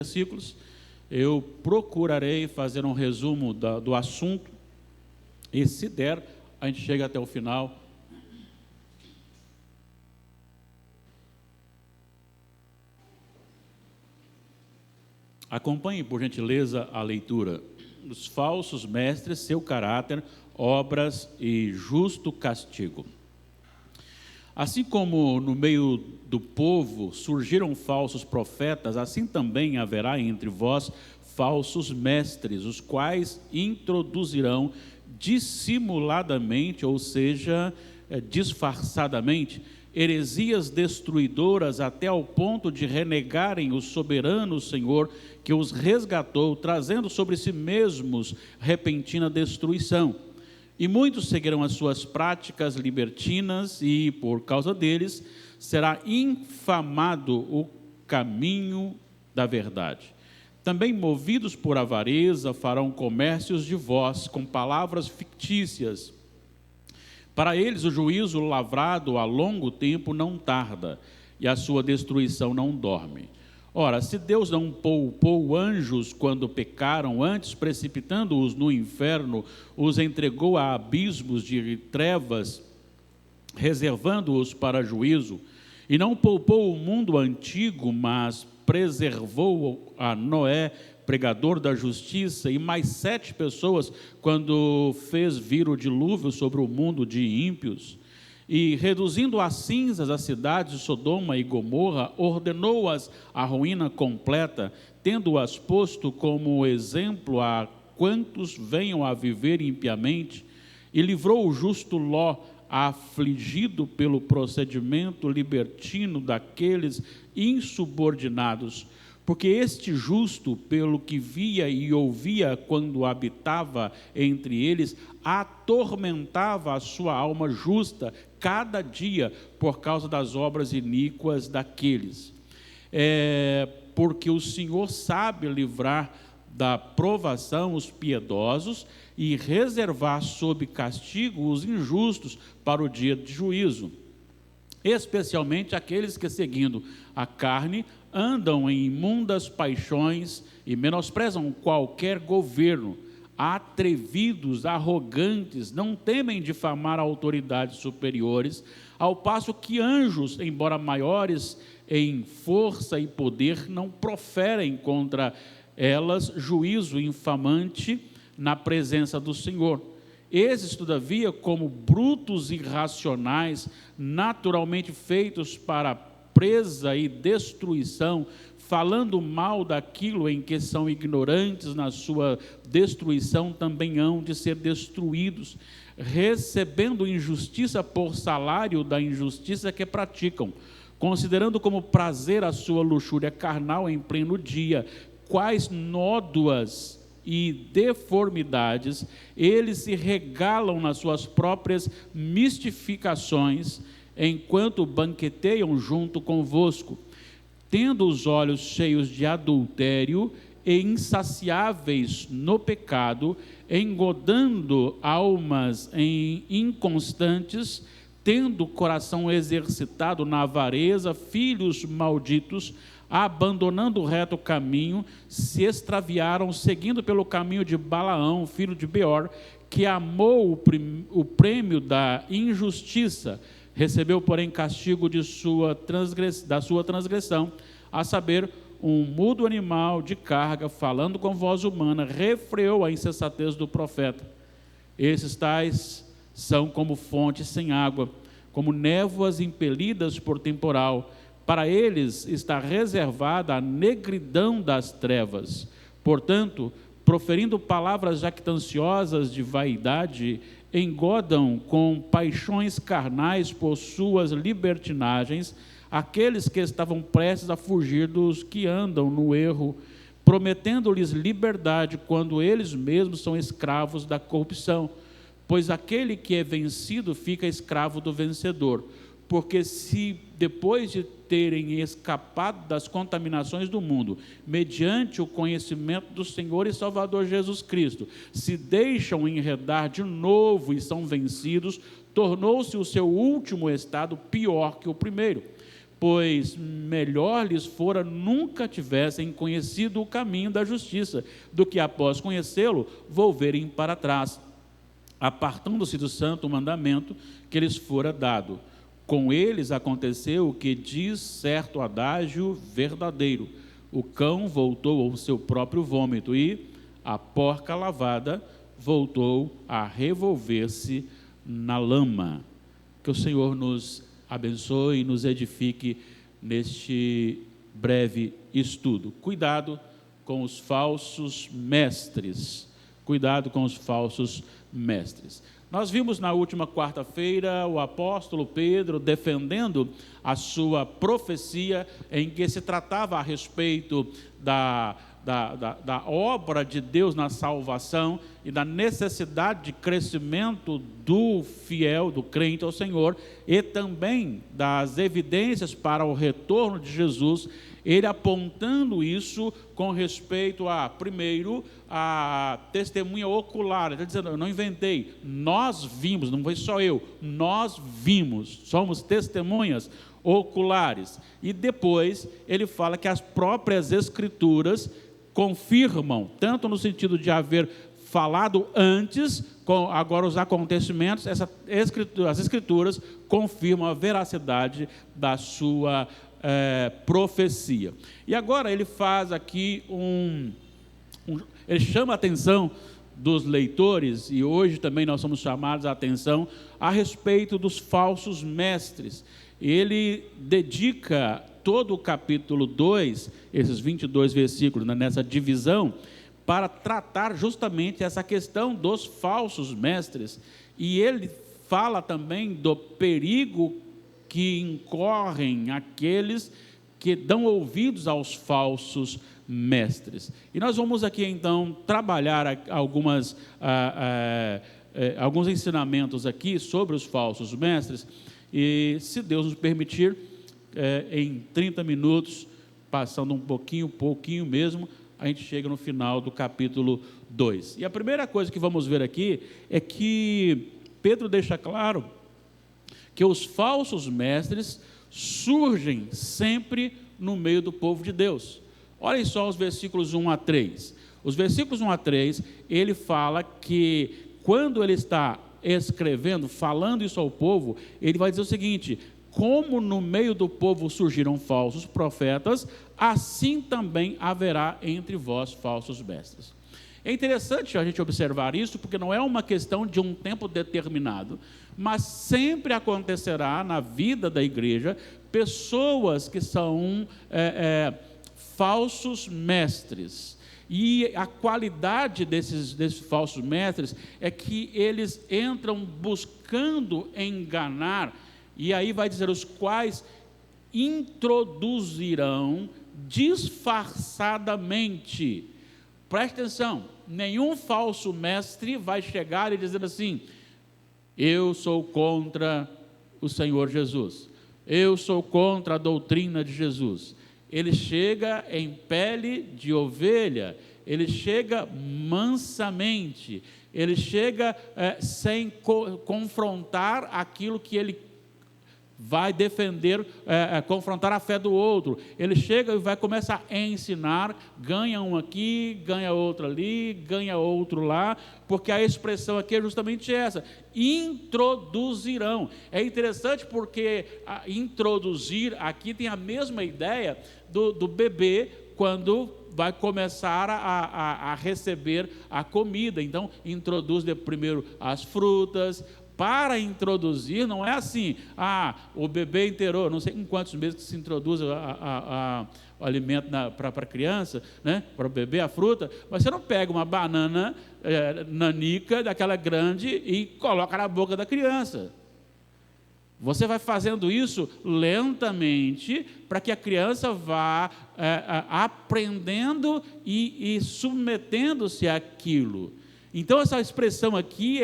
versículos. Eu procurarei fazer um resumo do assunto e, se der, a gente chega até o final. Acompanhe, por gentileza, a leitura. Os falsos mestres, seu caráter, obras e justo castigo. Assim como no meio do povo surgiram falsos profetas, assim também haverá entre vós falsos mestres, os quais introduzirão dissimuladamente, ou seja, disfarçadamente, heresias destruidoras até ao ponto de renegarem o soberano Senhor que os resgatou, trazendo sobre si mesmos repentina destruição. E muitos seguirão as suas práticas libertinas e, por causa deles, será infamado o caminho da verdade. Também, movidos por avareza, farão comércios de vós com palavras fictícias. Para eles, o juízo lavrado a longo tempo não tarda, e a sua destruição não dorme. Ora, se Deus não poupou anjos quando pecaram, antes precipitando-os no inferno, os entregou a abismos de trevas, reservando-os para juízo, e não poupou o mundo antigo, mas preservou a Noé, pregador da justiça, e mais 7 pessoas, quando fez vir o dilúvio sobre o mundo de ímpios, e reduzindo a cinzas as cidades de Sodoma e Gomorra, ordenou-as à ruína completa, tendo-as posto como exemplo a quantos venham a viver impiamente, e livrou o justo Ló, afligido pelo procedimento libertino daqueles insubordinados, porque este justo, pelo que via e ouvia quando habitava entre eles, atormentava a sua alma justa cada dia por causa das obras iníquas daqueles. Porque o Senhor sabe livrar da provação os piedosos e reservar sob castigo os injustos para o dia de juízo, especialmente aqueles que, seguindo a carne, andam em imundas paixões e menosprezam qualquer governo, atrevidos, arrogantes, não temem difamar autoridades superiores, ao passo que anjos, embora maiores em força e poder, não proferem contra elas juízo infamante na presença do Senhor. Esses, todavia, como brutos irracionais, naturalmente feitos para presa e destruição, falando mal daquilo em que são ignorantes na sua destruição, também hão de ser destruídos, recebendo injustiça por salário da injustiça que praticam, considerando como prazer a sua luxúria carnal em pleno dia, quais nódoas e deformidades eles se regalam nas suas próprias mistificações, enquanto banqueteiam junto convosco, tendo os olhos cheios de adultério e insaciáveis no pecado, engodando almas inconstantes, tendo o coração exercitado na avareza, filhos malditos, abandonando o reto caminho, se extraviaram, seguindo pelo caminho de Balaão, filho de Beor, que amou o prêmio da injustiça, recebeu, porém, castigo da sua transgressão, a saber, um mudo animal de carga, falando com voz humana, refreou a insensatez do profeta. Esses tais são como fontes sem água, como névoas impelidas por temporal. Para eles está reservada a negridão das trevas. Portanto, proferindo palavras jactanciosas de vaidade, engodam com paixões carnais por suas libertinagens aqueles que estavam prestes a fugir dos que andam no erro, prometendo-lhes liberdade quando eles mesmos são escravos da corrupção. Pois aquele que é vencido fica escravo do vencedor. Porque se depois de terem escapado das contaminações do mundo, mediante o conhecimento do Senhor e Salvador Jesus Cristo, se deixam enredar de novo e são vencidos, tornou-se o seu último estado pior que o primeiro. pois melhor lhes fora nunca tivessem conhecido o caminho da justiça, do que após conhecê-lo, volverem para trás, apartando-se do santo mandamento que lhes fora dado. Com eles aconteceu o que diz certo adágio verdadeiro: o cão voltou ao seu próprio vômito, e a porca lavada voltou a revolver-se na lama. Que o Senhor nos abençoe e nos edifique neste breve estudo. Cuidado com os falsos mestres. Cuidado com os falsos mestres. Nós vimos na última quarta-feira o apóstolo Pedro defendendo a sua profecia, em que se tratava a respeito da obra de Deus na salvação e da necessidade de crescimento do fiel, do crente ao Senhor, e também das evidências para o retorno de Jesus, ele apontando isso com respeito a, primeiro, a testemunha ocular. Ele está dizendo: eu não inventei, nós vimos, não foi só eu, nós vimos, somos testemunhas oculares. E depois ele fala que as próprias Escrituras confirmam, tanto no sentido de haver falado antes, agora os acontecimentos, as Escrituras confirmam a veracidade da sua profecia. E agora ele faz aqui ele chama a atenção dos leitores, e hoje também nós somos chamados a atenção a respeito dos falsos mestres. Ele dedica todo o capítulo 2, esses 22 versículos, nessa divisão, para tratar justamente essa questão dos falsos mestres. E ele fala também do perigo que incorrem aqueles que dão ouvidos aos falsos mestres. E nós vamos aqui então trabalhar alguns ensinamentos aqui sobre os falsos mestres, e se Deus nos permitir, em 30 minutos, passando um pouquinho mesmo, a gente chega no final do capítulo 2. E a primeira coisa que vamos ver aqui é que Pedro deixa claro que os falsos mestres surgem sempre no meio do povo de Deus. Olhem só os versículos 1 a 3. Os versículos 1 a 3, ele fala que quando ele está escrevendo, falando isso ao povo, ele vai dizer o seguinte: como no meio do povo surgiram falsos profetas, assim também haverá entre vós falsos mestres. É interessante a gente observar isso, porque não é uma questão de um tempo determinado, mas sempre acontecerá na vida da igreja pessoas que são falsos mestres. E a qualidade desses falsos mestres é que eles entram buscando enganar, e aí vai dizer: os quais introduzirão disfarçadamente. Preste atenção, nenhum falso mestre vai chegar e dizer assim: eu sou contra o Senhor Jesus, eu sou contra a doutrina de Jesus. Ele chega em pele de ovelha, ele chega mansamente, ele chega sem confrontar aquilo que ele vai defender, confrontar a fé do outro. Ele chega e vai começar a ensinar, ganha um aqui, ganha outro ali, ganha outro lá, porque a expressão aqui é justamente essa: introduzirão. É interessante porque introduzir aqui tem a mesma ideia do bebê quando vai começar a receber a comida. Então, introduz primeiro as frutas. Para introduzir, não é assim: o bebê inteirou, não sei em quantos meses que se introduz o alimento para a criança, né? Para o bebê, a fruta, mas você não pega uma banana nanica, daquela grande, e coloca na boca da criança. Você vai fazendo isso lentamente, para que a criança vá aprendendo e submetendo-se àquilo. Então essa expressão aqui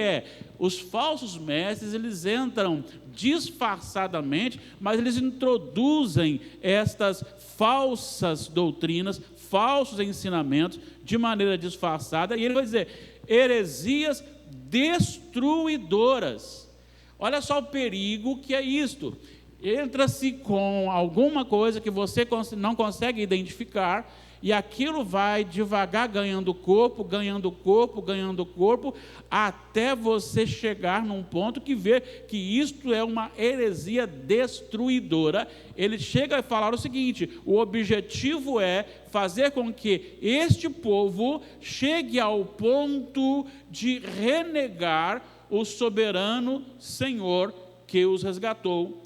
os falsos mestres, eles entram disfarçadamente, mas eles introduzem estas falsas doutrinas, falsos ensinamentos, de maneira disfarçada, e ele vai dizer: heresias destruidoras. Olha só o perigo que é isto. entra-se com alguma coisa que você não consegue identificar, e aquilo vai devagar ganhando corpo, ganhando corpo, ganhando corpo, até você chegar num ponto que vê que isto é uma heresia destruidora. Ele chega a falar o seguinte: o objetivo é fazer com que este povo chegue ao ponto de renegar o soberano Senhor que os resgatou.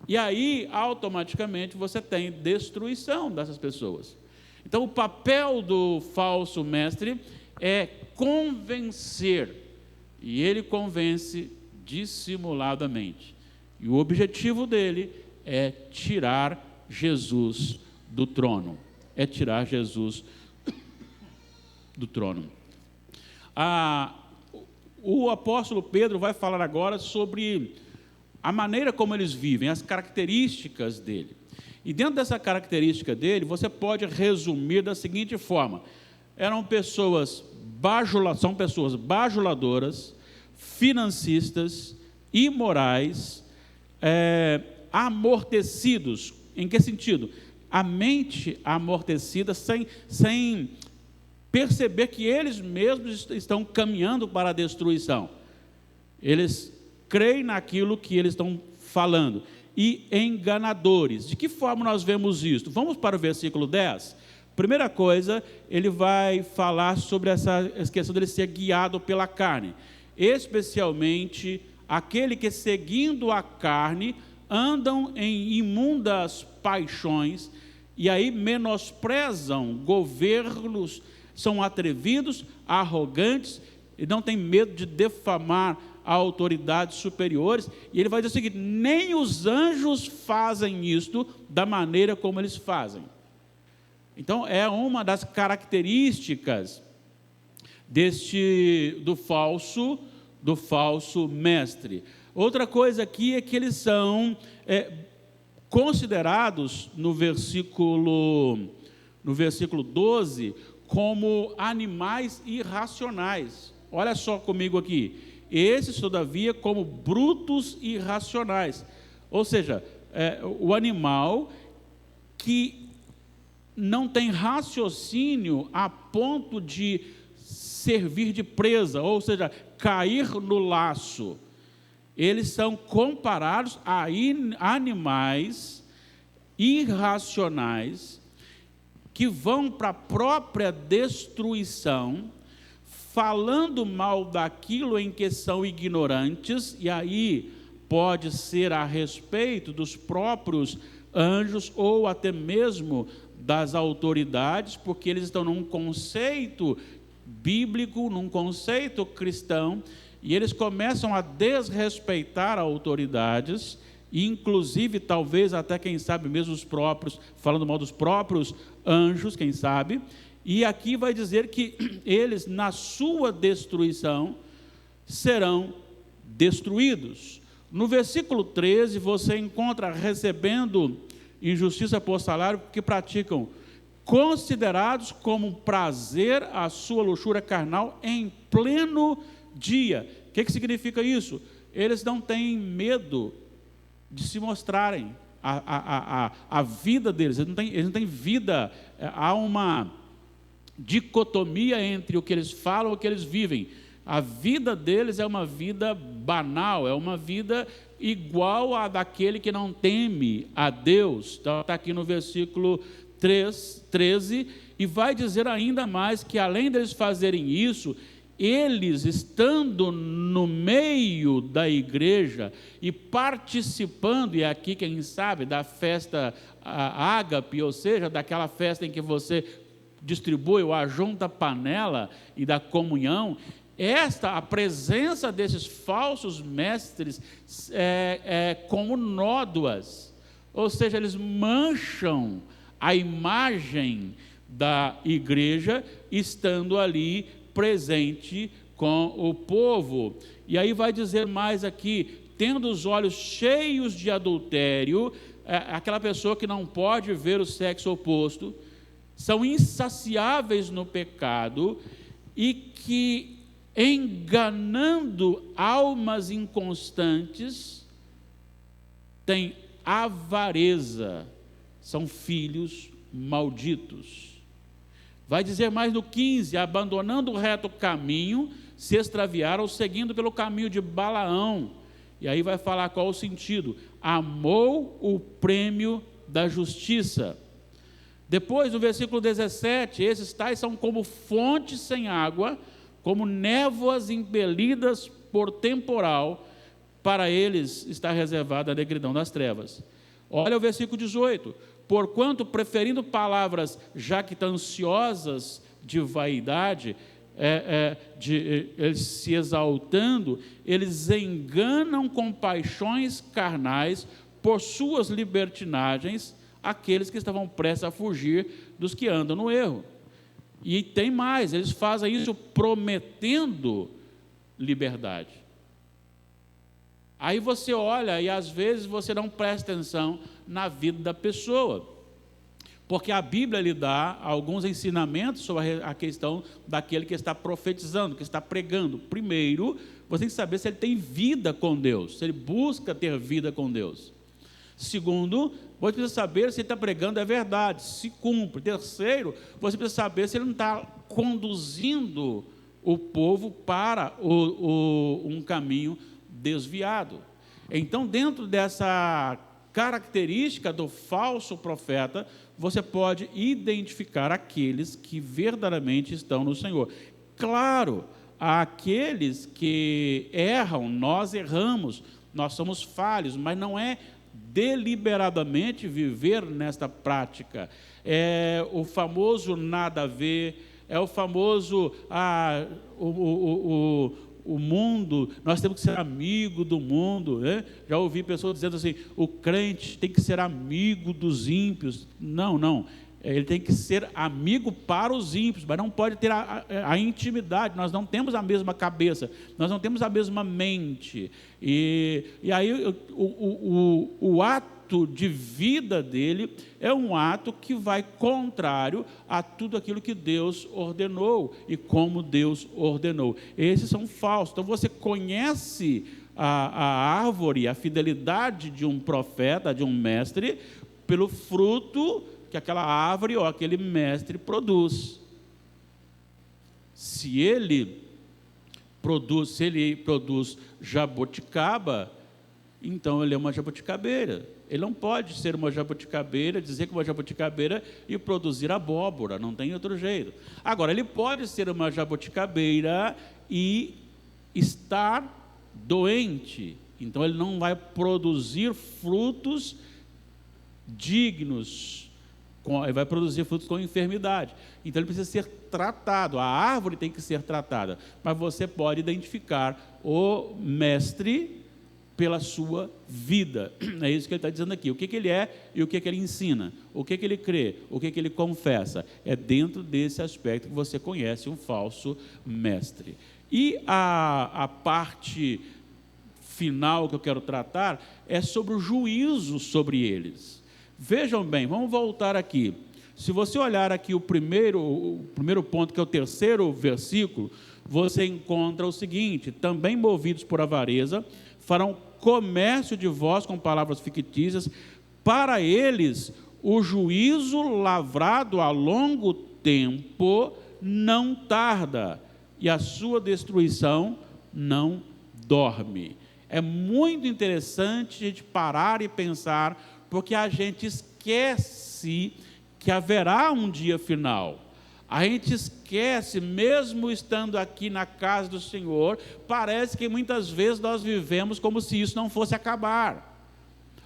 E aí, automaticamente, você tem destruição dessas pessoas. Então, o papel do falso mestre é convencer, e ele convence dissimuladamente. E o objetivo dele é tirar Jesus do trono. É tirar Jesus do trono. O apóstolo Pedro vai falar agora sobre a maneira como eles vivem, as características dele. E dentro dessa característica dele, você pode resumir da seguinte forma: são pessoas bajuladoras, financistas, imorais, amortecidos. Em que sentido? A mente amortecida, sem perceber que eles mesmos estão caminhando para a destruição. Eles creem naquilo que eles estão falando. E enganadores. De que forma nós vemos isso? Vamos para o versículo 10. Primeira coisa, ele vai falar sobre essa questão dele ser guiado pela carne. Especialmente aquele que, seguindo a carne, andam em imundas paixões, e aí menosprezam governos, são atrevidos, arrogantes, e não têm medo de defamar autoridades superiores. E ele vai dizer o seguinte: nem os anjos fazem isto da maneira como eles fazem. Então, é uma das características do falso mestre. Outra coisa aqui é que eles são considerados no versículo 12 como animais irracionais. Olha só comigo aqui: esses, todavia, como brutos e irracionais. Ou seja, o animal que não tem raciocínio a ponto de servir de presa, ou seja, cair no laço. Eles são comparados a animais irracionais que vão para a própria destruição, falando mal daquilo em que são ignorantes, e aí pode ser a respeito dos próprios anjos ou até mesmo das autoridades, porque eles estão num conceito bíblico, num conceito cristão, e eles começam a desrespeitar autoridades, inclusive talvez até, quem sabe, mesmo os próprios, falando mal dos próprios anjos, quem sabe. E aqui vai dizer que eles, na sua destruição, serão destruídos. No versículo 13, você encontra recebendo injustiça por salário, que praticam, considerados como prazer a sua luxúria carnal em pleno dia. O que significa isso? Eles não têm medo de se mostrarem a vida deles, eles não têm vida, há uma dicotomia entre o que eles falam e o que eles vivem. A vida deles é uma vida banal, é uma vida igual à daquele que não teme a Deus. Então, está aqui no versículo 13, e vai dizer ainda mais que, além deles fazerem isso, eles, estando no meio da igreja e participando, e aqui quem sabe da festa ágape, ou seja, daquela festa em que você distribui ou ajunta a panela e da comunhão, a presença desses falsos mestres é como nódoas, ou seja, eles mancham a imagem da igreja, estando ali presente com o povo. E aí vai dizer mais aqui: tendo os olhos cheios de adultério, aquela pessoa que não pode ver o sexo oposto, são insaciáveis no pecado, e que, enganando almas inconstantes, têm avareza, são filhos malditos. Vai dizer mais no 15, abandonando o reto caminho, se extraviaram, seguindo pelo caminho de Balaão. E aí vai falar qual o sentido: amou o prêmio da justiça. Depois, no versículo 17, esses tais são como fontes sem água, como névoas impelidas por temporal, para eles está reservada a negridão das trevas. Olha o versículo 18: porquanto, preferindo palavras jactanciosas de vaidade, eles se exaltando, eles enganam com paixões carnais, por suas libertinagens, aqueles que estavam prestes a fugir dos que andam no erro. E tem mais, eles fazem isso prometendo liberdade. Aí você olha e às vezes você não presta atenção na vida da pessoa, porque a Bíblia lhe dá alguns ensinamentos sobre a questão daquele que está profetizando, que está pregando. Primeiro, você tem que saber se ele tem vida com Deus, se ele busca ter vida com Deus. Segundo, você precisa saber se ele está pregando é verdade, se cumpre. Terceiro, você precisa saber se ele não está conduzindo o povo para um caminho desviado. Então, dentro dessa característica do falso profeta, você pode identificar aqueles que verdadeiramente estão no Senhor. Claro, aqueles que erram, nós erramos, nós somos falhos, mas não é deliberadamente viver nesta prática. É o famoso nada a ver, é o famoso o mundo, nós temos que ser amigo do mundo, né? Já ouvi pessoas dizendo assim, o crente tem que ser amigo dos ímpios. Não, ele tem que ser amigo para os ímpios, mas não pode ter a intimidade. Nós não temos a mesma cabeça, nós não temos a mesma mente, e aí o ato de vida dele é um ato que vai contrário a tudo aquilo que Deus ordenou e como Deus ordenou. Esses são falsos. Então você conhece a árvore, a fidelidade de um profeta, de um mestre, pelo fruto que aquela árvore ou aquele mestre produz. Se ele produz jabuticaba, então ele é uma jabuticabeira. Ele não pode ser uma jabuticabeira, dizer que uma jabuticabeira e produzir abóbora, não tem outro jeito. Agora, ele pode ser uma jabuticabeira e estar doente, então ele não vai produzir frutos dignos, ele vai produzir frutos com enfermidade. Então ele precisa ser tratado, a árvore tem que ser tratada, mas você pode identificar o mestre pela sua vida. É isso que ele está dizendo aqui. O que ele é e o que ele ensina, o que ele crê, o que ele confessa. É dentro desse aspecto que você conhece um falso mestre. E a parte final que eu quero tratar é sobre o juízo sobre eles. Vejam bem, vamos voltar aqui. Se você olhar aqui o primeiro ponto, que é o terceiro versículo, você encontra o seguinte: também movidos por avareza, farão comércio de vós com palavras fictícias, para eles o juízo lavrado a longo tempo não tarda, e a sua destruição não dorme. É muito interessante a gente parar e pensar, porque a gente esquece que haverá um dia final. A gente esquece, mesmo estando aqui na casa do Senhor, parece que muitas vezes nós vivemos como se isso não fosse acabar.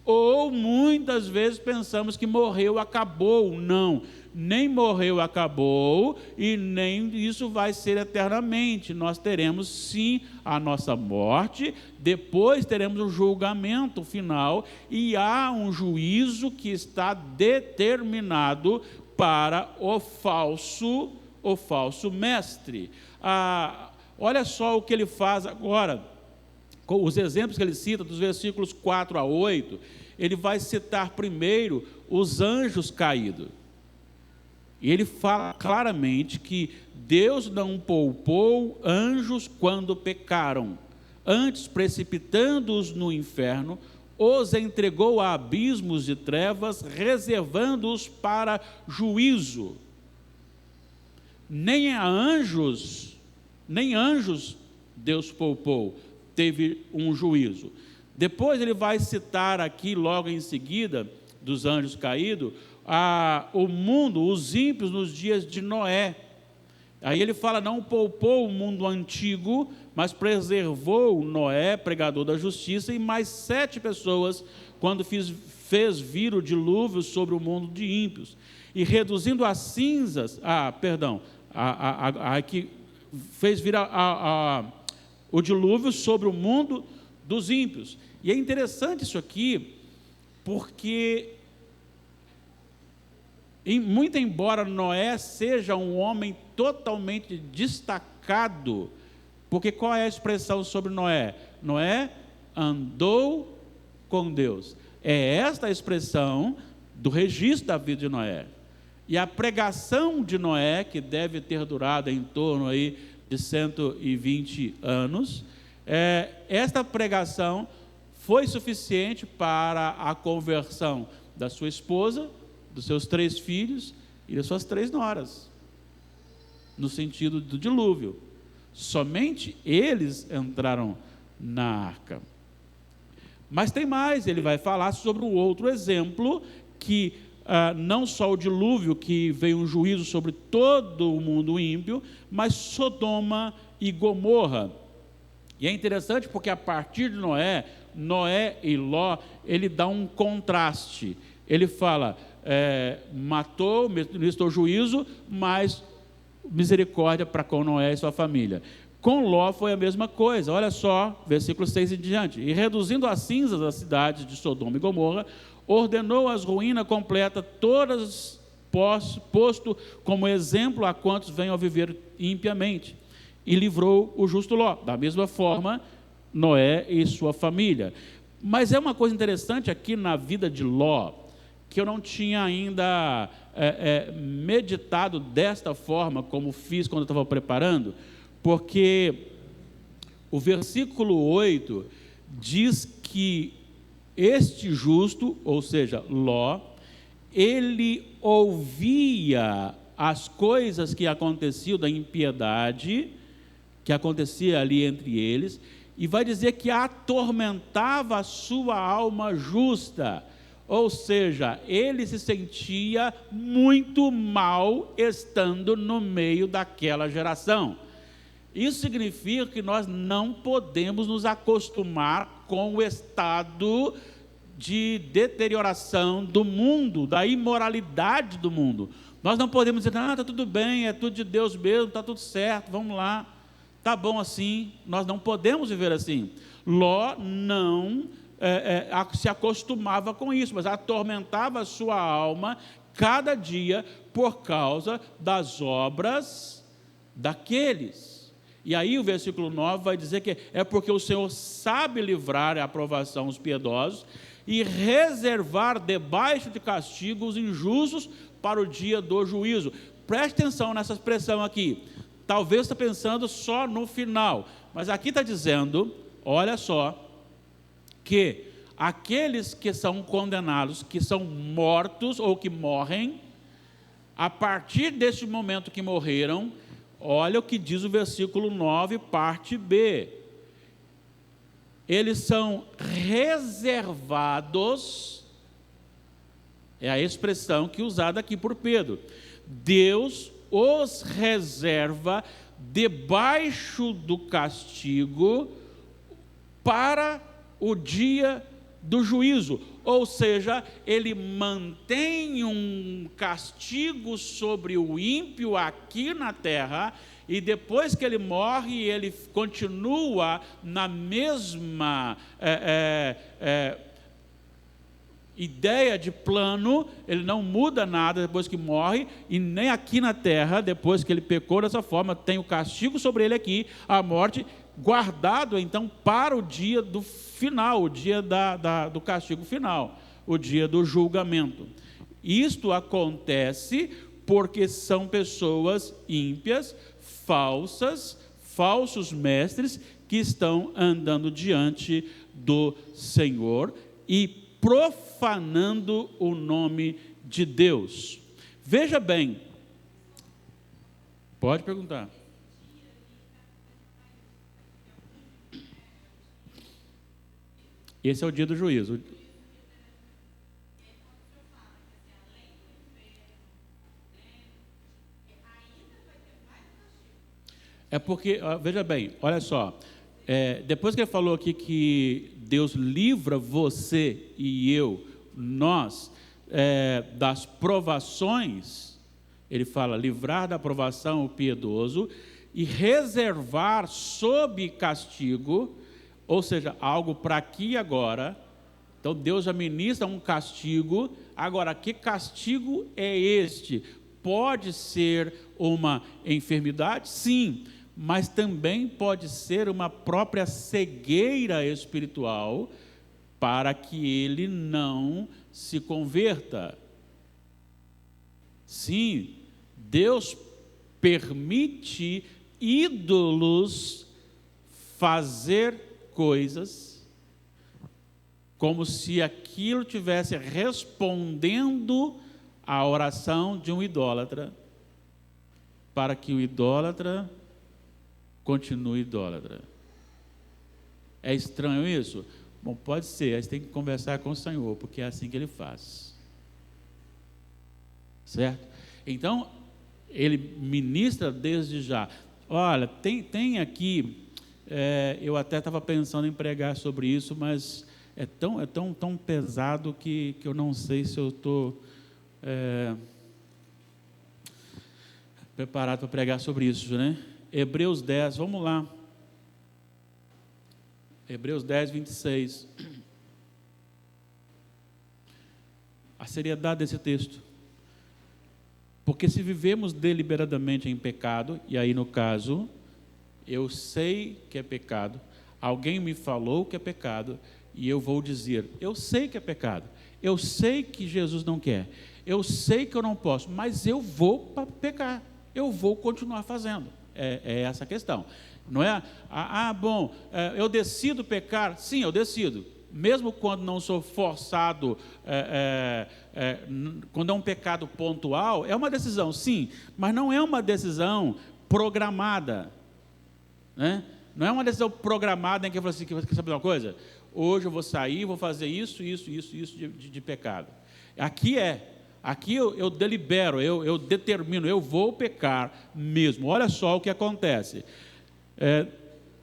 Ou muitas vezes pensamos que morreu, acabou. Não, nem morreu, acabou, e nem isso vai ser eternamente. Nós teremos sim a nossa morte, depois teremos o julgamento final, e há um juízo que está determinado para o falso mestre. Olha só o que ele faz agora, com os exemplos que ele cita, dos versículos 4 a 8, ele vai citar primeiro os anjos caídos. E ele fala claramente que Deus não poupou anjos quando pecaram, antes precipitando-os no inferno, os entregou a abismos de trevas, reservando-os para juízo. Nem anjos Deus poupou, teve um juízo. Depois ele vai citar aqui, logo em seguida, dos anjos caídos, o mundo, os ímpios nos dias de Noé. Aí ele fala, não poupou o mundo antigo, mas preservou Noé, pregador da justiça, e mais 7 pessoas, quando fez vir o dilúvio sobre o mundo de ímpios. E reduzindo as cinzas, que fez vir o dilúvio sobre o mundo dos ímpios. E é interessante isso aqui, porque muito embora Noé seja um homem totalmente destacado, porque qual é a expressão sobre Noé? Noé andou com Deus. É esta a expressão do registro da vida de Noé. E a pregação de Noé, que deve ter durado em torno aí de 120 anos, esta pregação foi suficiente para a conversão da sua esposa, dos seus 3 filhos e das suas 3 noras, no sentido do dilúvio. Somente eles entraram na arca. Mas tem mais, ele vai falar sobre um outro exemplo, que não só o dilúvio, que veio um juízo sobre todo o mundo ímpio, mas Sodoma e Gomorra. E é interessante porque a partir de Noé e Ló, ele dá um contraste. Ele fala, matou, ministrou juízo, mas misericórdia para com Noé e sua família. Com Ló foi a mesma coisa, olha só, versículo 6 em diante. E reduzindo as cinzas das cidades de Sodoma e Gomorra, ordenou as ruínas completas, todas posto como exemplo a quantos venham a viver impiamente. E livrou o justo Ló. Da mesma forma, Noé e sua família. Mas é uma coisa interessante aqui na vida de Ló, que eu não tinha ainda meditado desta forma, como fiz quando eu estava preparando, porque o versículo 8 diz que este justo, ou seja, Ló, ele ouvia as coisas que aconteciam da impiedade, que acontecia ali entre eles, e vai dizer que atormentava a sua alma justa. Ou seja, ele se sentia muito mal estando no meio daquela geração. Isso significa que nós não podemos nos acostumar com o estado de deterioração do mundo, da imoralidade do mundo. Nós não podemos dizer, está tudo bem, é tudo de Deus mesmo, está tudo certo, vamos lá, está bom assim. Nós não podemos viver assim. Ló não se acostumava com isso, mas atormentava a sua alma cada dia por causa das obras daqueles. E aí o versículo 9 vai dizer que é porque o Senhor sabe livrar a aprovação os piedosos e reservar debaixo de castigo os injustos para o dia do juízo. Preste atenção nessa expressão aqui. Talvez você está pensando só no final, mas aqui está dizendo, olha só, que aqueles que são condenados, que são mortos ou que morrem, a partir deste momento que morreram, olha o que diz o versículo 9, parte B. Eles são reservados, é a expressão que é usada aqui por Pedro. Deus os reserva debaixo do castigo para o dia do juízo, ou seja, ele mantém um castigo sobre o ímpio aqui na terra, e depois que ele morre, ele continua na mesma ideia de plano, ele não muda nada depois que morre, e nem aqui na terra, depois que ele pecou dessa forma, tem o castigo sobre ele aqui, a morte, guardado então para o dia do final, o dia do castigo final, o dia do julgamento. Isto acontece porque são pessoas ímpias, falsos mestres, que estão andando diante do Senhor, e profanando o nome de Deus. Veja bem, pode perguntar. Esse é o dia do juízo. É porque, veja bem, olha só, depois que ele falou aqui que Deus livra você e eu, nós, das provações, ele fala livrar da provação o piedoso e reservar sob castigo, ou seja, algo para aqui e agora. Então Deus administra um castigo. Agora, que castigo é este? Pode ser uma enfermidade? Sim, mas também pode ser uma própria cegueira espiritual para que ele não se converta. Sim, Deus permite ídolos fazer coisas como se aquilo estivesse respondendo à oração de um idólatra, para que o idólatra continue idólatra. É estranho isso? Bom, pode ser, aí você tem que conversar com o Senhor, porque é assim que Ele faz. Certo? Então, Ele ministra desde já. Olha, tem aqui, eu até estava pensando em pregar sobre isso, mas é tão pesado que eu não sei se eu estou preparado para pregar sobre isso, né? Hebreus 10, vamos lá. Hebreus 10, 26. A seriedade desse texto. Porque se vivemos deliberadamente em pecado, e aí no caso, eu sei que é pecado, alguém me falou que é pecado, e eu vou dizer, eu sei que é pecado, eu sei que Jesus não quer, eu sei que eu não posso, mas eu vou pecar, eu vou continuar fazendo. É essa a questão. Não é, eu decido pecar. Sim, eu decido. Mesmo quando não sou forçado, quando é um pecado pontual, é uma decisão, sim, mas não é uma decisão programada. Né? Não é uma decisão programada em que eu falo assim, quer saber uma coisa? Hoje eu vou sair, vou fazer isso de pecado. Aqui eu delibero, eu determino, eu vou pecar mesmo. Olha só o que acontece.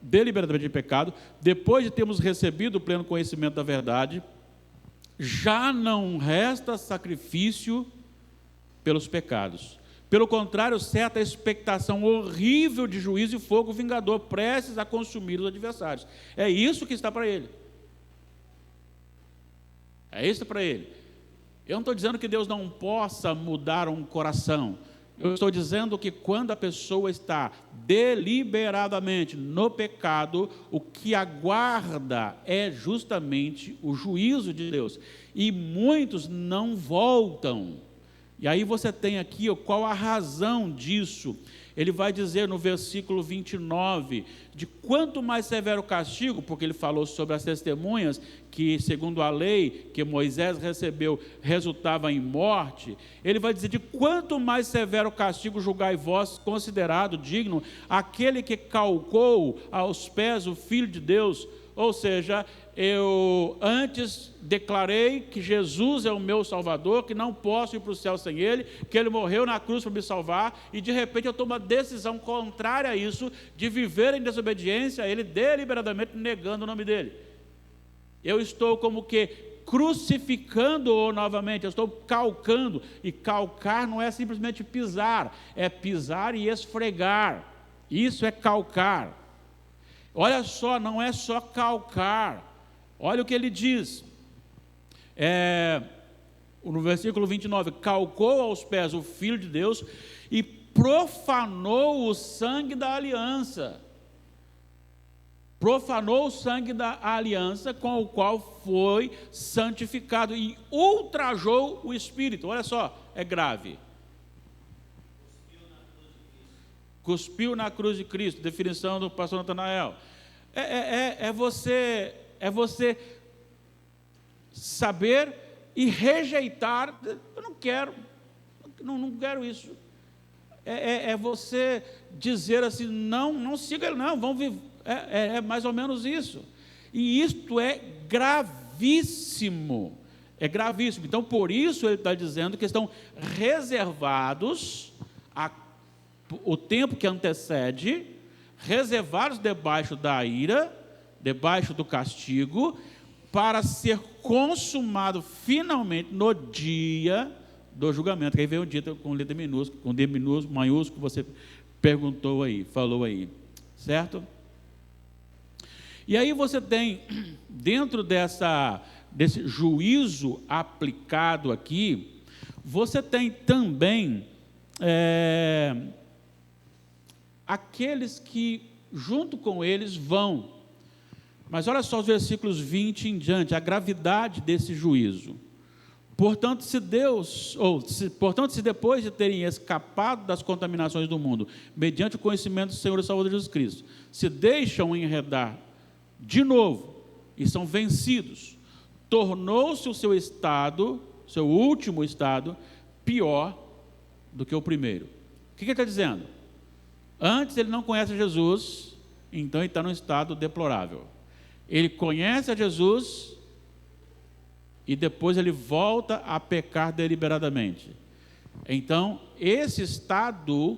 Deliberadamente de pecado, depois de termos recebido o pleno conhecimento da verdade, já não resta sacrifício pelos pecados. Pelo contrário, certa expectação horrível de juízo e fogo vingador, prestes a consumir os adversários. É isso que está para ele. É isso para ele. Eu não estou dizendo que Deus não possa mudar um coração. Eu estou dizendo que quando a pessoa está deliberadamente no pecado, o que aguarda é justamente o juízo de Deus. E muitos não voltam. E aí você tem aqui qual a razão disso. Ele vai dizer no versículo 29, de quanto mais severo o castigo, porque ele falou sobre as testemunhas, que segundo a lei que Moisés recebeu, resultava em morte. Ele vai dizer, de quanto mais severo o castigo julgai vós, considerado digno, aquele que calcou aos pés o Filho de Deus. Ou seja, eu antes declarei que Jesus é o meu Salvador, que não posso ir para o céu sem Ele, que Ele morreu na cruz para me salvar, e de repente eu tomo uma decisão contrária a isso, de viver em desobediência a Ele, deliberadamente negando o nome dEle. Eu estou como que crucificando-o novamente, eu estou calcando, e calcar não é simplesmente pisar, é pisar e esfregar, isso é calcar. Olha só, não é só calcar, olha o que ele diz, no versículo 29, calcou aos pés o Filho de Deus e profanou o sangue da aliança, profanou o sangue da aliança com o qual foi santificado e ultrajou o Espírito. Olha só, é grave. Cuspiu na cruz de Cristo, definição do pastor Natanael. É você saber e rejeitar. Eu não quero, não quero isso. É você dizer assim, não siga ele, não, vamos viver. É mais ou menos isso. E isto é gravíssimo. É gravíssimo. Então, por isso ele está dizendo que estão reservados o tempo que antecede, reservados debaixo da ira, debaixo do castigo, para ser consumado finalmente no dia do julgamento. Que aí veio o dito com letra minúscula, com D maiúsculo, você perguntou aí, falou aí, certo? E aí você tem, dentro desse juízo aplicado aqui, você tem também aqueles que junto com eles vão. Mas olha só os versículos 20 em diante, a gravidade desse juízo. Portanto, se depois de terem escapado das contaminações do mundo, mediante o conhecimento do Senhor e Salvador Jesus Cristo, se deixam enredar de novo e são vencidos, tornou-se o seu estado, seu último estado, pior do que o primeiro. O que ele está dizendo? Antes ele não conhece Jesus, então ele está num estado deplorável. Ele conhece a Jesus e depois ele volta a pecar deliberadamente. Então, esse estado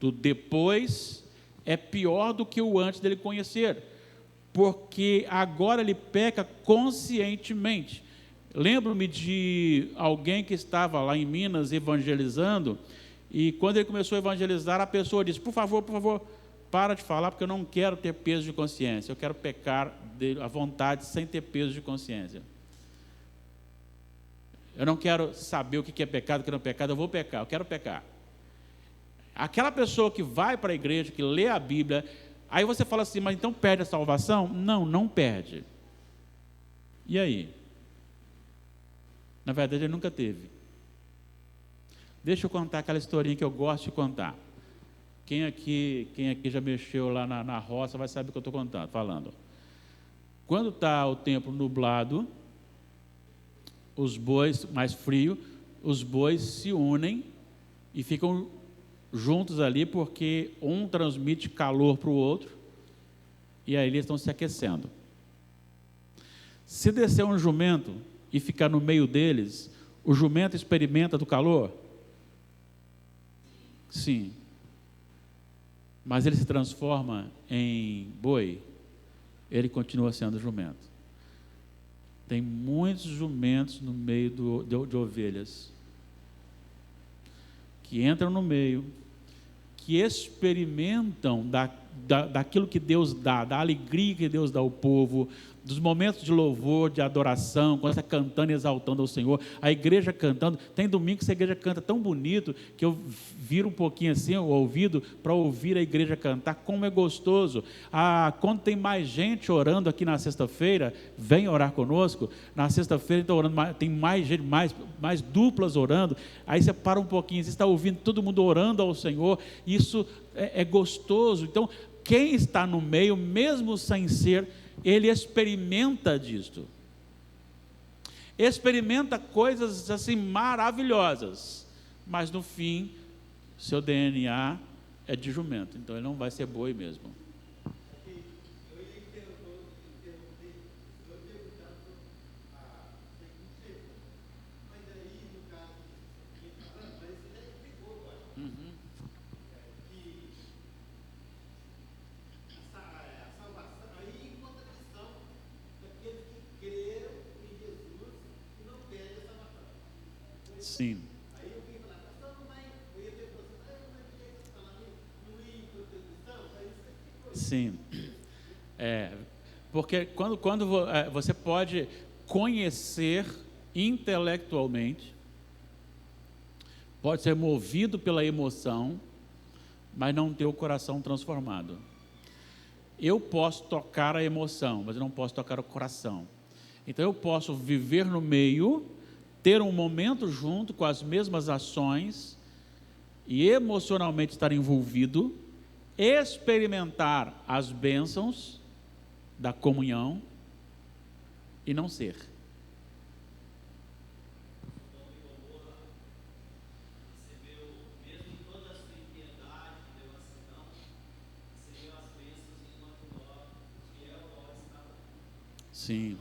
do depois é pior do que o antes dele conhecer, porque agora ele peca conscientemente. Lembro-me de alguém que estava lá em Minas evangelizando, e quando ele começou a evangelizar, a pessoa disse, por favor, para de falar, porque eu não quero ter peso de consciência, eu quero pecar à vontade, sem ter peso de consciência. Eu não quero saber o que é pecado, o que não é pecado, eu vou pecar, eu quero pecar. Aquela pessoa que vai para a igreja, que lê a Bíblia, aí você fala assim, mas então perde a salvação? Não perde. E aí? Na verdade, ele nunca teve. Deixa eu contar aquela historinha que eu gosto de contar. Quem aqui já mexeu lá na roça vai saber o que eu estou falando. Quando está o tempo nublado, os bois, mais frio, os bois se unem e ficam juntos ali, porque um transmite calor para o outro, e aí eles estão se aquecendo. Se descer um jumento e ficar no meio deles, o jumento experimenta do calor? Sim. Mas ele se transforma em boi, ele continua sendo jumento. Tem muitos jumentos no meio de ovelhas, que entram no meio, que experimentam daquilo que Deus dá, da alegria que Deus dá ao povo, dos momentos de louvor, de adoração, quando está cantando e exaltando ao Senhor, a igreja cantando. Tem domingo que essa igreja canta tão bonito, que eu viro um pouquinho assim o ouvido para ouvir a igreja cantar, como é gostoso. Quando tem mais gente orando aqui na sexta-feira, vem orar conosco. Na sexta-feira então, tem mais gente, mais duplas orando, aí você para um pouquinho, você está ouvindo todo mundo orando ao Senhor, isso é gostoso. Então, quem está no meio, mesmo sem ser, ele experimenta disto. Experimenta coisas assim maravilhosas, mas no fim, seu DNA é de jumento, então ele não vai ser boi mesmo. Sim. Sim. Porque quando você pode conhecer intelectualmente, pode ser movido pela emoção, mas não ter o coração transformado. Eu posso tocar a emoção, mas eu não posso tocar o coração. Então eu posso viver no meio, ter um momento junto com as mesmas ações e emocionalmente estar envolvido, experimentar as bênçãos da comunhão e não ser. Sim.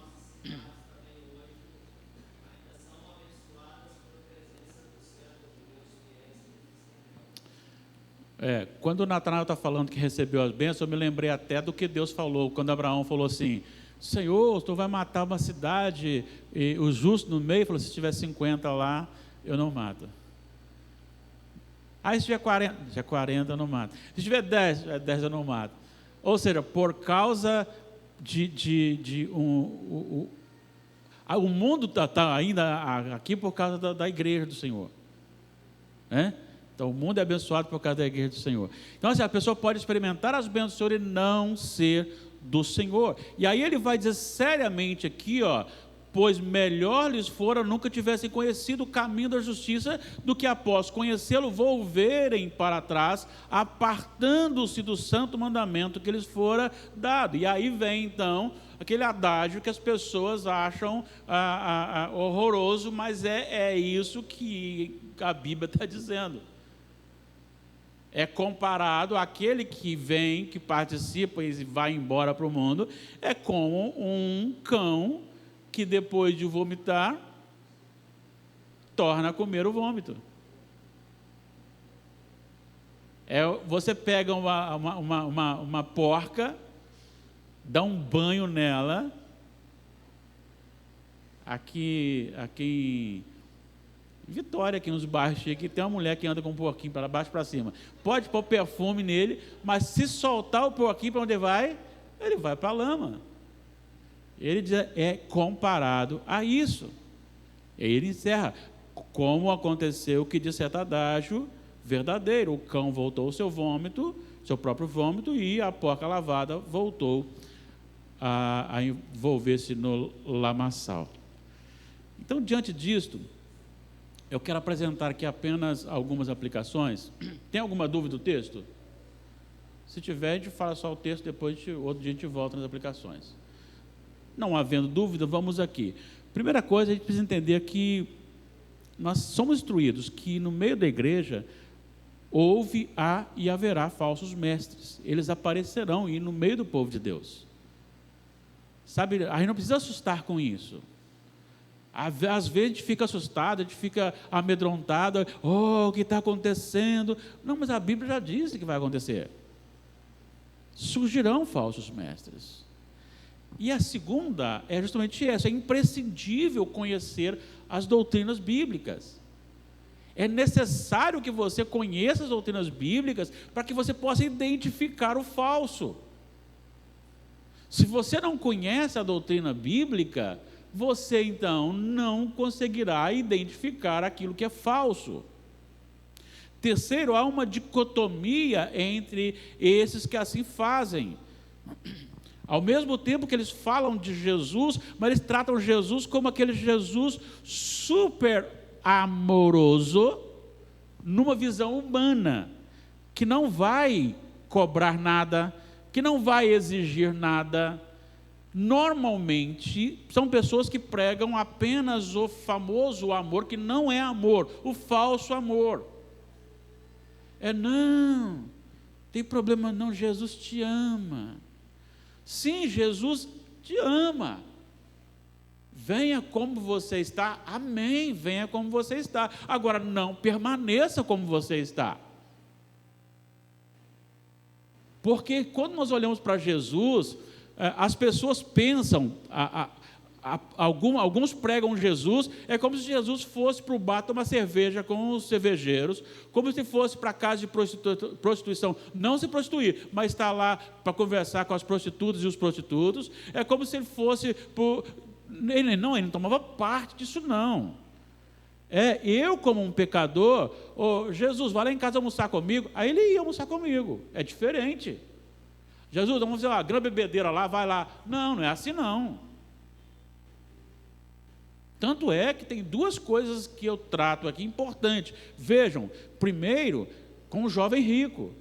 Quando o Natanael está falando que recebeu as bênçãos, eu me lembrei até do que Deus falou, quando Abraão falou assim: Senhor, tu vai matar uma cidade, e o justo no meio, falou: se tiver 50 lá, eu não mato. Aí se tiver 40 eu não mato. Se tiver 10 eu não mato. Ou seja, por causa o mundo está ainda aqui por causa da igreja do Senhor, né? Então o mundo é abençoado por causa da igreja do Senhor. Então assim, a pessoa pode experimentar as bênçãos do Senhor e não ser do Senhor. E aí ele vai dizer seriamente aqui, pois melhor lhes fora nunca tivessem conhecido o caminho da justiça, do que após conhecê-lo volverem para trás, apartando-se do santo mandamento que lhes fora dado. E aí vem então aquele adágio que as pessoas acham horroroso, mas é isso que a Bíblia está dizendo. É comparado àquele que vem, que participa e vai embora para o mundo, é como um cão que depois de vomitar, torna a comer o vômito. Você pega uma porca, dá um banho nela, aqui em Vitória, aqui nos bairros chiques, tem uma mulher que anda com um porquinho para baixo e para cima. Pode pôr perfume nele, mas se soltar o porquinho, para onde vai? Ele vai para a lama. Ele diz, é comparado a isso. E ele encerra, como aconteceu que de certo adágio verdadeiro, o cão voltou ao seu vômito, seu próprio vômito, e a porca lavada voltou a envolver-se no lamaçal. Então, diante disto, eu quero apresentar aqui apenas algumas aplicações. Tem alguma dúvida do texto? Se tiver, a gente fala só o texto, depois outro dia a gente volta nas aplicações. Não havendo dúvida, vamos aqui. Primeira coisa, a gente precisa entender que nós somos instruídos que no meio da igreja houve, há e haverá falsos mestres. Eles aparecerão e no meio do povo de Deus. Sabe, a gente não precisa assustar com isso. Às vezes a gente fica assustado, a gente fica amedrontado, o que está acontecendo? Não, mas a Bíblia já disse que vai acontecer. Surgirão falsos mestres. E a segunda é justamente essa: é imprescindível conhecer as doutrinas bíblicas. É necessário que você conheça as doutrinas bíblicas para que você possa identificar o falso. Se você não conhece a doutrina bíblica, você então não conseguirá identificar aquilo que é falso. Terceiro, há uma dicotomia entre esses que assim fazem. Ao mesmo tempo que eles falam de Jesus, mas eles tratam Jesus como aquele Jesus super amoroso, numa visão humana, que não vai cobrar nada, que não vai exigir nada. Normalmente, são pessoas que pregam apenas o famoso amor, que não é amor, o falso amor. Não, tem problema não, Jesus te ama. Sim, Jesus te ama. Venha como você está, amém, venha como você está. Agora, não permaneça como você está. Porque quando nós olhamos para Jesus, as pessoas pensam, alguns pregam Jesus, é como se Jesus fosse para o bar tomar cerveja com os cervejeiros, como se fosse para a casa de prostituição, não se prostituir, mas estar lá para conversar com as prostitutas e os prostitutos. É como se ele fosse ele não tomava parte disso, não. Eu como um pecador, Jesus, vai lá em casa almoçar comigo, aí ele ia almoçar comigo, é diferente. Jesus, vamos fazer uma grande bebedeira lá, vai lá. Não é assim não. Tanto é que tem duas coisas que eu trato aqui importantes. Vejam, primeiro, com o jovem rico.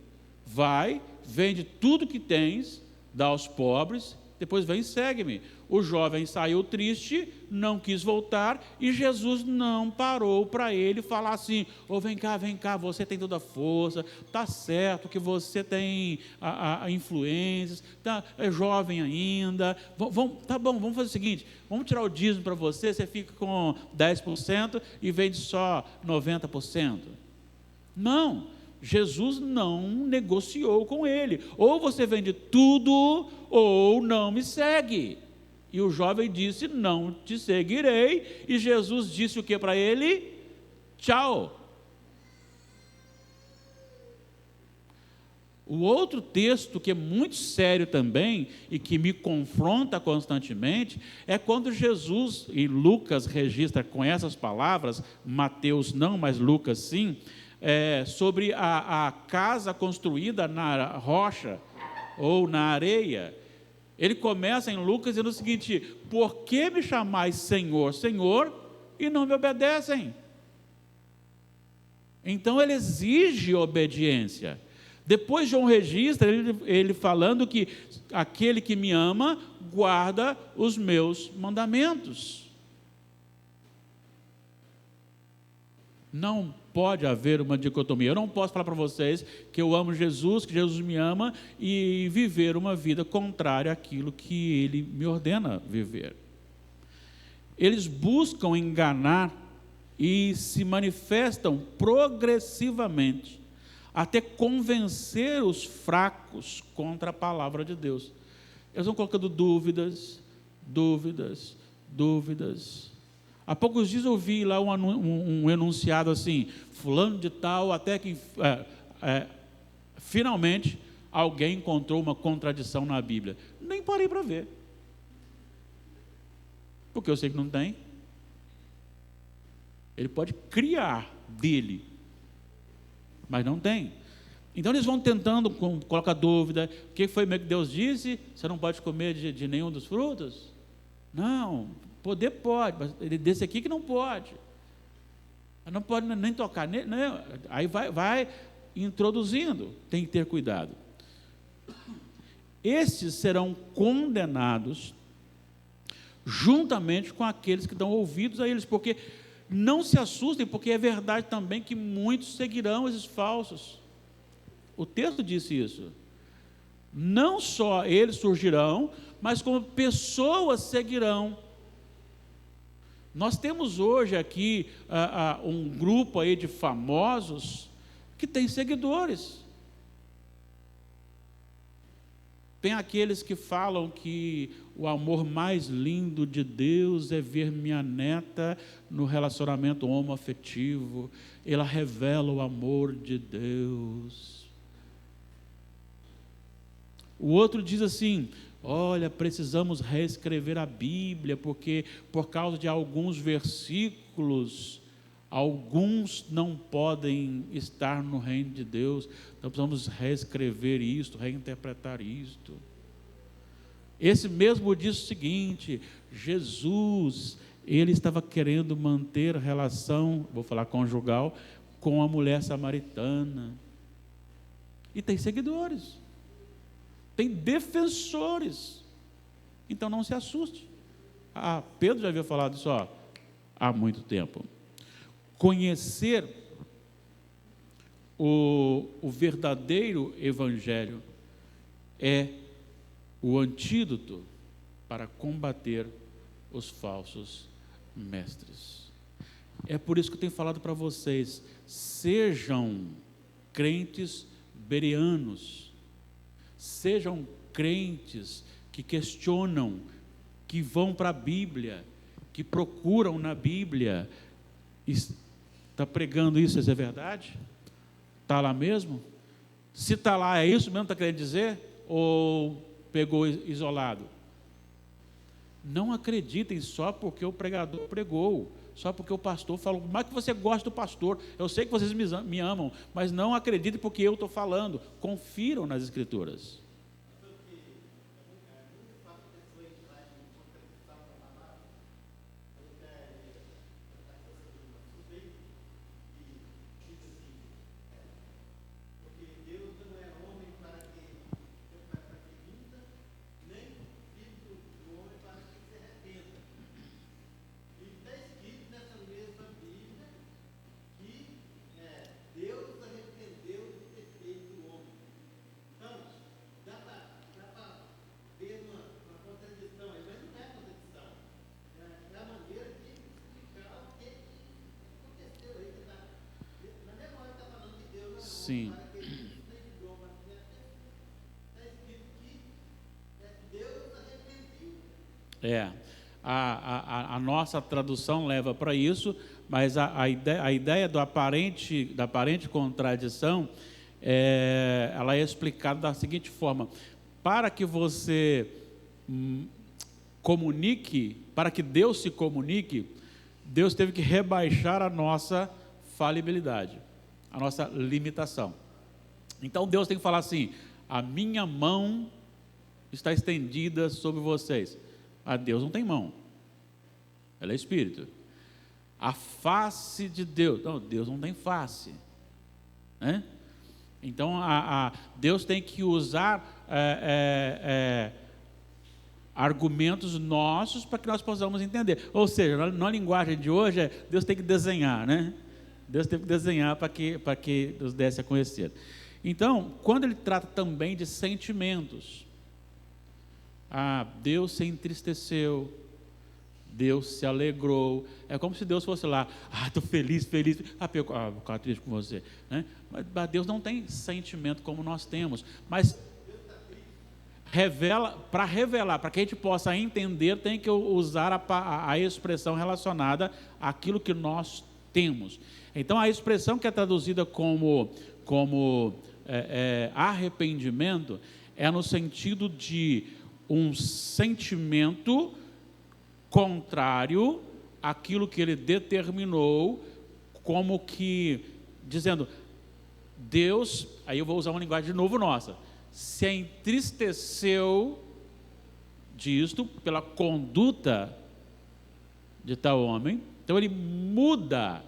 Vai, vende tudo que tens, dá aos pobres depois vem e segue-me. O jovem saiu triste, não quis voltar, e Jesus não parou para ele falar assim: vem cá, você tem toda a força, está certo que você tem a influências, é jovem ainda, tá bom, vamos fazer o seguinte, vamos tirar o dízimo para você, você fica com 10% e vende só 90%. Não, Jesus não negociou com ele: ou você vende tudo, ou não me segue. E o jovem disse: não te seguirei. E Jesus disse o que para ele? Tchau. O outro texto que é muito sério também e que me confronta constantemente é quando Jesus, e Lucas registra com essas palavras, Mateus não, mas Lucas sim, sobre a casa construída na rocha ou na areia. Ele começa em Lucas dizendo o seguinte: por que me chamais Senhor, Senhor, e não me obedecem? Então ele exige obediência. Depois João registra ele falando que aquele que me ama guarda os meus mandamentos. Não pode haver uma dicotomia. Eu não posso falar para vocês que eu amo Jesus, que Jesus me ama, e viver uma vida contrária àquilo que Ele me ordena viver. Eles buscam enganar e se manifestam progressivamente, até convencer os fracos contra a palavra de Deus. Eles vão colocando dúvidas. Há poucos dias eu vi lá um enunciado assim: fulano de tal, até que finalmente alguém encontrou uma contradição na Bíblia. Nem parei para ver, porque eu sei que não tem. Ele pode criar dele, mas não tem. Então eles vão tentando, coloca dúvida: o que foi mesmo que Deus disse? Você não pode comer de nenhum dos frutos? Não, poder pode, mas desse aqui que não pode. Não pode nem tocar nele, não. Aí vai introduzindo, tem que ter cuidado. Estes serão condenados juntamente com aqueles que dão ouvidos a eles, porque não se assustem, porque é verdade também que muitos seguirão esses falsos. O texto disse isso. Não só eles surgirão, mas como pessoas seguirão. Nós temos hoje aqui um grupo aí de famosos que tem seguidores. Tem aqueles que falam que o amor mais lindo de Deus é ver minha neta no relacionamento homoafetivo. Ela revela o amor de Deus. O outro diz assim: olha, precisamos reescrever a Bíblia, porque por causa de alguns versículos, alguns não podem estar no reino de Deus. Então precisamos reescrever isto, reinterpretar isto. Esse mesmo diz o seguinte: Jesus, ele estava querendo manter a relação, vou falar conjugal, com a mulher samaritana. E tem seguidores, tem defensores. Então não se assuste. Pedro já havia falado isso há muito tempo. Conhecer o verdadeiro evangelho é o antídoto para combater os falsos mestres. É por isso que eu tenho falado para vocês: sejam crentes bereanos, sejam crentes que questionam, que vão para a Bíblia, que procuram na Bíblia. Está pregando isso, é verdade? Está lá mesmo? Se está lá, é isso mesmo que está querendo dizer? Ou pegou isolado? Não acreditem só porque o pregador pregou, só porque o pastor falou. Como é que você gosta do pastor? Eu sei que vocês me amam, mas não acreditem porque eu estou falando. Confiram nas Escrituras. Sim. A nossa tradução leva para isso, mas a ideia da aparente contradição, ela é explicada da seguinte forma: para que você comunique, para que Deus se comunique, Deus teve que rebaixar a nossa falibilidade, a nossa limitação. Então Deus tem que falar assim: a minha mão está estendida sobre vocês. A Deus não tem mão, ela é espírito. A face de Deus, não, Deus não tem face, né? Então Deus tem que usar argumentos nossos para que nós possamos entender. Ou seja, na linguagem de hoje, Deus tem que desenhar, né? Deus teve que desenhar para que nos desse a conhecer. Então, quando ele trata também de sentimentos, Deus se entristeceu, Deus se alegrou. É como se Deus fosse lá: estou feliz, vou ficar triste com você, né? Mas Deus não tem sentimento como nós temos. Mas para que a gente possa entender, tem que usar a expressão relacionada àquilo que nós temos. Então, a expressão que é traduzida como arrependimento é no sentido de um sentimento contrário àquilo que ele determinou, como que dizendo, Deus, aí eu vou usar uma linguagem de novo nossa, se entristeceu disto pela conduta de tal homem. Então ele muda,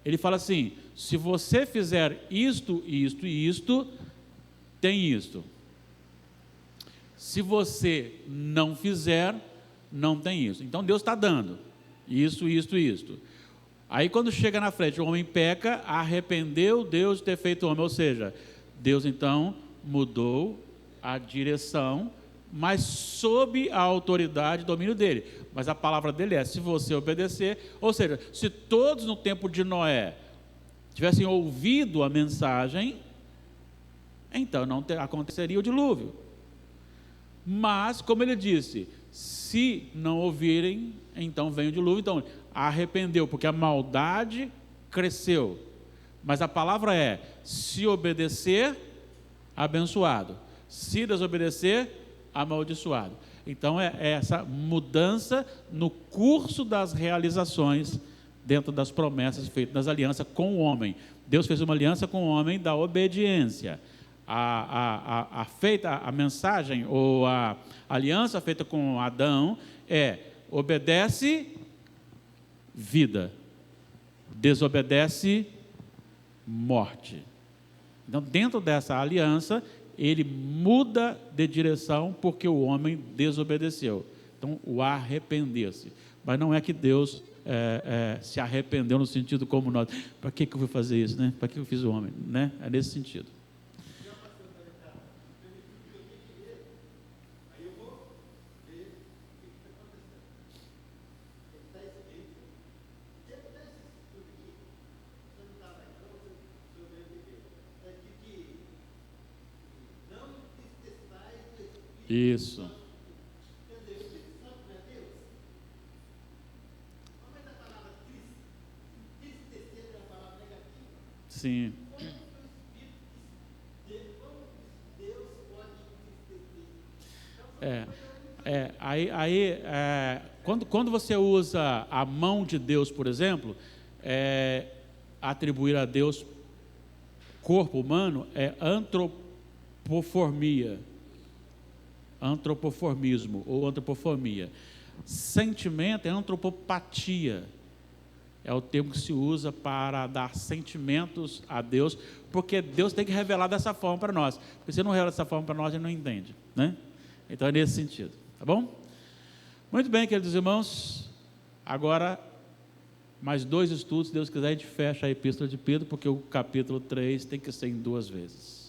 ele fala assim: se você fizer isto, isto e isto, tem isto. Se você não fizer, não tem isso. Então Deus está dando isso, isto e isto. Aí quando chega na frente, o homem peca, arrependeu Deus de ter feito o homem, ou seja, Deus então mudou a direção, mas sob a autoridade e domínio dele. Mas a palavra dele é: se você obedecer, ou seja, se todos no tempo de Noé tivessem ouvido a mensagem, então não aconteceria o dilúvio. Mas, como ele disse, se não ouvirem, então vem o dilúvio. Então, arrependeu, porque a maldade cresceu. Mas a palavra é: se obedecer, abençoado; se desobedecer, amaldiçoado. Então, é essa mudança no curso das realizações dentro das promessas feitas nas alianças com o homem. Deus fez uma aliança com o homem da obediência. A mensagem ou a aliança feita com Adão é: obedece, vida; desobedece, morte. Então, dentro dessa aliança, ele muda de direção porque o homem desobedeceu. Então, o arrepender-se. Mas não é que Deus se arrependeu no sentido como nós: para que eu fui fazer isso, né? Para que eu fiz o homem, né? É nesse sentido. Isso. Sim. Quando você usa a mão de Deus, por exemplo, atribuir a Deus corpo humano é antropoformismo ou antropofobia. Sentimento é antropopatia. É o termo que se usa para dar sentimentos a Deus, porque Deus tem que revelar dessa forma para nós. Porque se ele não revela dessa forma para nós, ele não entende, né? Então é nesse sentido, tá bom? Muito bem, queridos irmãos. Agora, mais 2 estudos, se Deus quiser, a gente fecha a epístola de Pedro, porque o capítulo 3 tem que ser em 2 vezes.